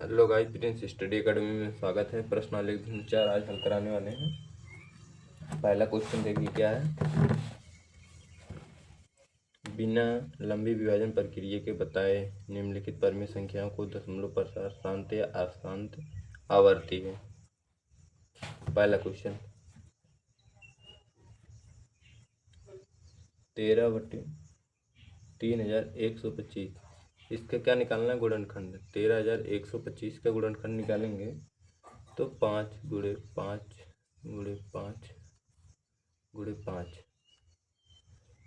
Hello guys, Prince study academy में स्वागत है। प्रश्नावली 4 आज हल कराने वाले हैं। पहला क्वेश्चन देखिए क्या है। बिना लंबी विभाजन प्रक्रिया के बताए निम्नलिखित परिमेय संख्याओं को दशमलव प्रसार शांत या अशांत आवर्ती है। पहला क्वेश्चन 13/3125, इसका क्या निकालना है? गुणनखंड। 13,125 का गुणनखंड निकालेंगे तो 5 × 5 × 5 × 5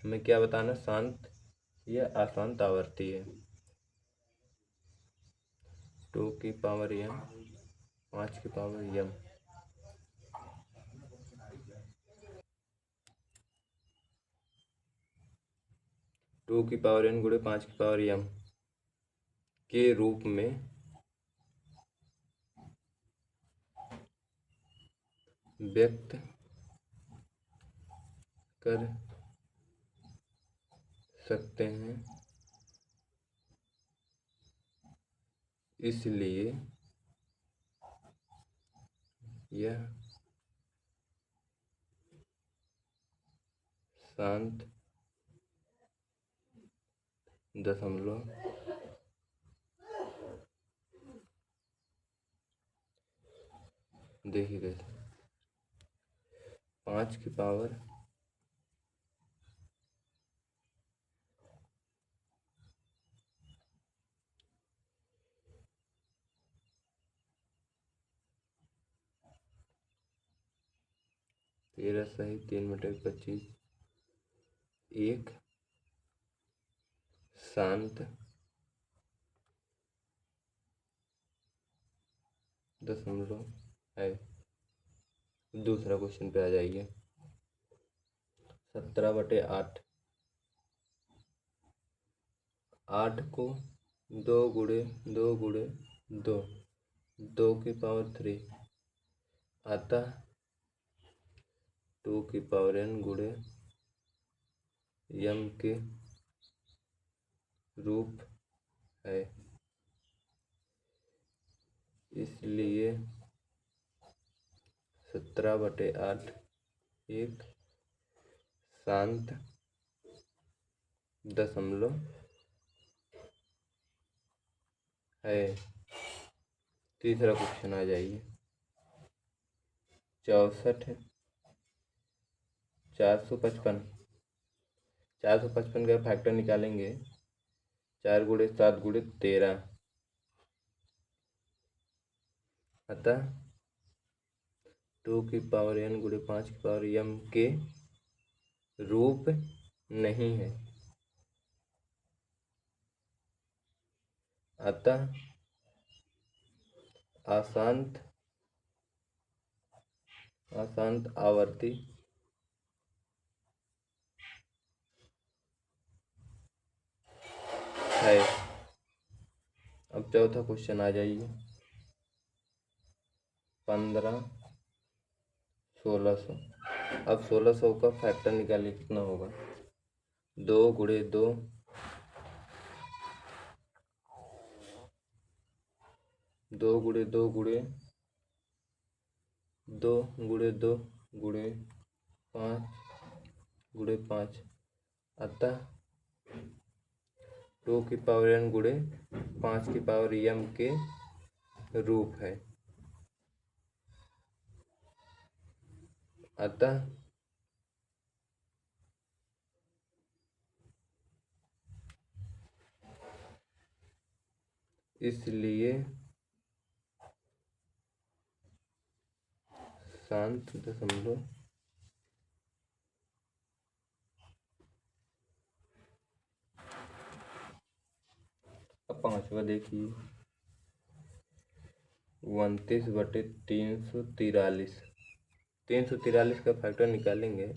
हमें क्या बताना, शांत या अशांत आवर्ती है। 2m 5m 2n × 5m के रूप में व्यक्त कर सकते हैं, इसलिए यह शांत दशमलव देखिए कैसे 5 13 सही 3/25 एक शांत दशमलव है। दूसरा क्वेश्चन पे आ जाइए। 17/8, 8 को 2 × 2 × 2 2 की पावर 3 अतः 2n × m के रूप है, इसलिए 17/8 एक शांत दशमलव है। तीसरा क्वेश्चन आ जाइए। 64/455, 455 का फैक्टर निकालेंगे 4 × 7 × 13 अतः 2n × 5m के रूप नहीं है, अतः अशांत आवर्ती है। अब चौथा क्वेश्चन आ जाइए। 15/1600, अब 1600 का फैक्टर निकालिए कितना होगा। 2 × 2 2 × 2 × 2 × 2 × 5 × 5 अतः 2n × 5m के रूप है, अतः इसलिए शांत दशमलव अब पांचवा देखिए। 29/343, 343 का फैक्टर निकालेंगे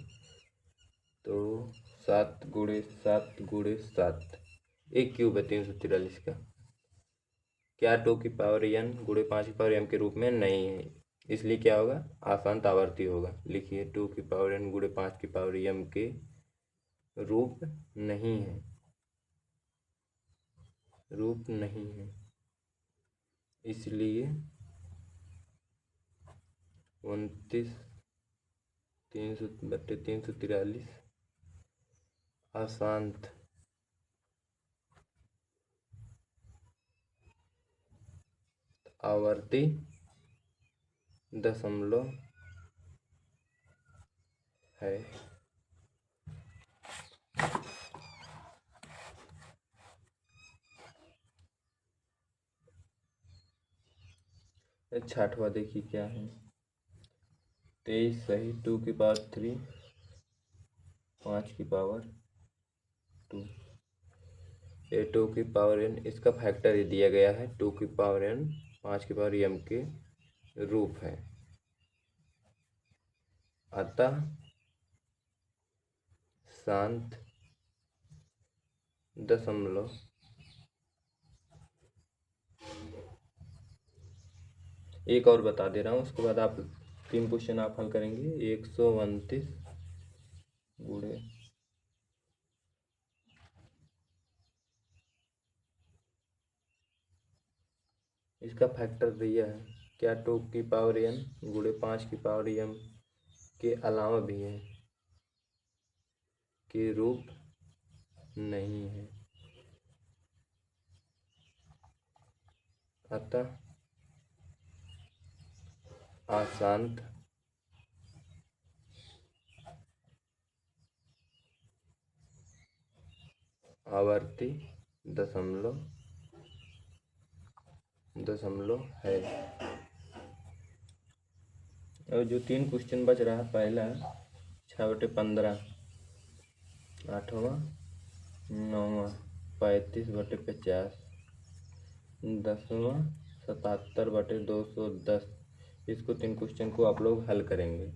तो 7 × 7 × 7 एक क्यूब है 343 का। क्या 2n × 5m के रूप में नहीं है, इसलिए क्या होगा, अशांत आवर्ती होगा। लिखिए 2n × 5m के रूप नहीं है, इसलिए 29 300/343 अशांत आवर्ती दशमलव है। 60वां देखिए क्या है। 23 सही 2 की पावर 3 5 की पावर 2 ये 2 की पावर n इसका फैक्टर ये दिया गया है 2 की पावर n 5 की पावर m के रूप है। अतः शांत दशमलव एक और बता दे रहा हूँ, उसके बाद आप 3 क्वेश्चन आप हल करेंगे। 129 गुणे इसका फैक्टर दिया है क्या 2 की पावर n गुणे 5 की पावर m के अलावा भी है के रूप नहीं है। अतः अशांत आवर्ती दशमलव है। और जो 3 क्वेश्चन बच रहा है, पहला 6/15 8वां 9वां 35/50 10वां 77/210 इसको 3 क्वेश्चन को आप लोग हल करेंगे।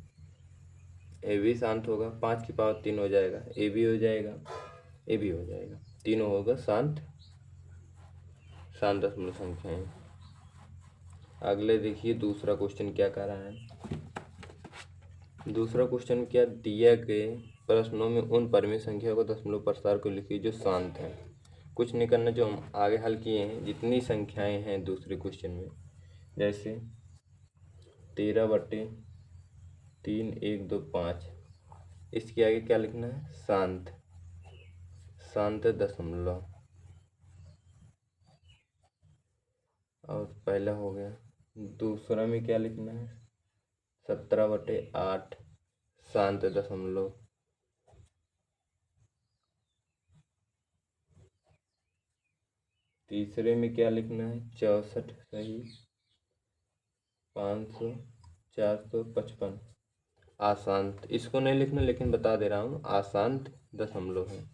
ए भी शांत होगा 5 की पावर 3 हो जाएगा, ए भी हो जाएगा, ए भी हो जाएगा, तीनों होगा शांत दशमलव संख्याएं। अगले देखिए दूसरा क्वेश्चन क्या कह रहा है। दूसरा क्वेश्चन क्या दिया गए प्रश्नों में उन परिमेय संख्याओं को दशमलव प्रसार को लिखिए जो शांत है। कुछ नहीं करना, जो हम आगे हल किए हैं जितनी संख्याएं हैं दूसरे क्वेश्चन में, जैसे 13/3 1 2 5 इसके आगे क्या लिखना है शांत दशमलव। और पहला हो गया। दूसरा में क्या लिखना है 17/8 शांत दशमलव। तीसरे में क्या लिखना है 64 सही 500 455 अशांत। इसको नहीं लिखना, लेकिन बता दे रहा हूँ अशांत दशमलव है।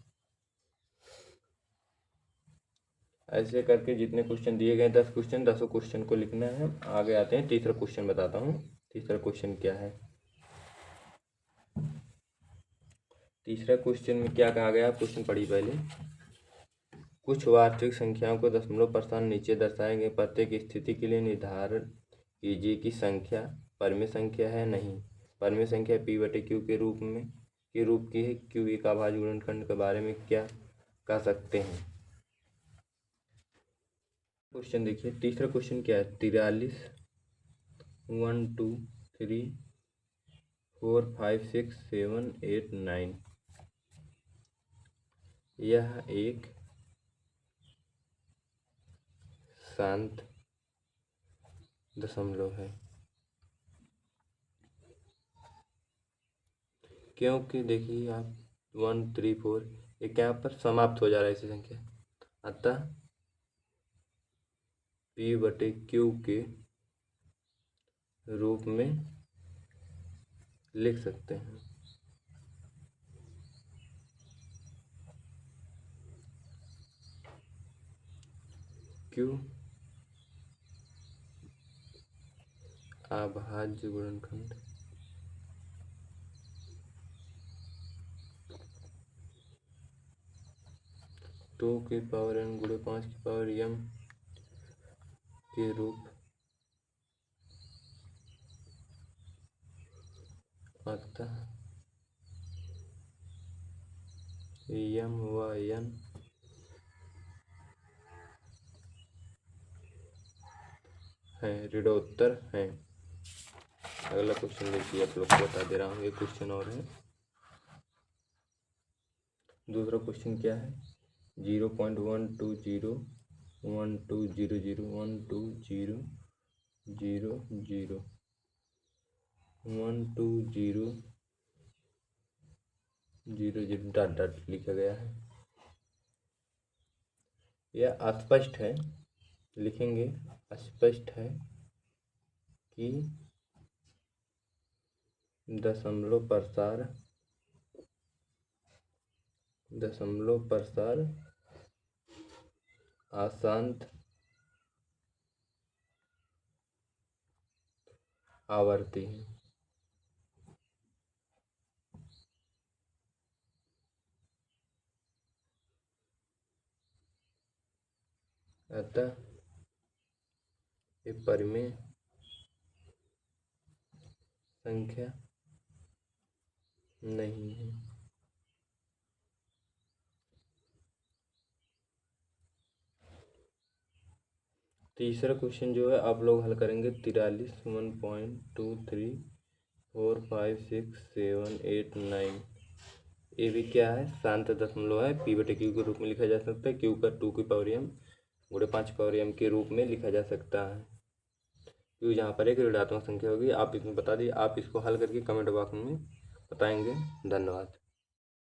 ऐसे करके जितने क्वेश्चन दिए गए 10 क्वेश्चन 10 क्वेश्चन को लिखना है। आगे आते हैं, तीसरा क्वेश्चन बताता हूँ। तीसरा क्वेश्चन क्या है। तीसरा क्वेश्चन में क्या कहा गया, क्वेश्चन पढ़िए पहले। कुछ वास्तविक संख्याओं को दशमलव प्रस्थान नीचे दर्शाए गए प्रत्येक स्थिति के लिए निर्धारण कीजिए कि संख्या परिमेय संख्या है नहीं। परिमेय संख्या p/q के रूप की है। q एक अभाज्य गुणनखंड के बारे में क्या कह सकते हैं। क्वेश्चन देखिए। तीसरा क्वेश्चन क्या है 43 1 2 3 4 5 6 7 8 9 यह एक शांत दशमलव है, क्योंकि देखिए आप 1 3 4 एक यहाँ पर समाप्त हो जा रहा है ऐसी संख्या। अतः p/q के रूप में लिख सकते हैं। q अभाज्य गुणनखंड टू की पावर n गुणे 5 की पावर m के रूप अतः m व n हैं, ऋणोत्तर हैं। अगला क्वेश्चन देखिए, आप लोग को बता दे रहा हूँ, एक क्वेश्चन और है। दूसरा क्वेश्चन क्या है, 0.120 1200 120 0 0 120 0 0 डॉट डॉट लिखा गया है। यह अस्पष्ट है, लिखेंगे अस्पष्ट है कि दशमलव प्रसार अशांत आवर्ती है। अतः ये परिमेय संख्या नहीं है। तीसरा क्वेश्चन जो है आप लोग हल करेंगे 43 1.23 4 5 6 7 8 9। ये भी क्या है, शांत दशमलव है, पी बटे क्यू के रूप में लिखा जा सकता है, क्यू का 2 की पावर m गुणे 5 पावर m के रूप में लिखा जा सकता है। क्यू जहाँ पर एक ऋणात्मक संख्या होगी। आप इसमें बता दिए, आप इसको हल करके कमेंट बॉक्स में बताएंगे। धन्यवाद।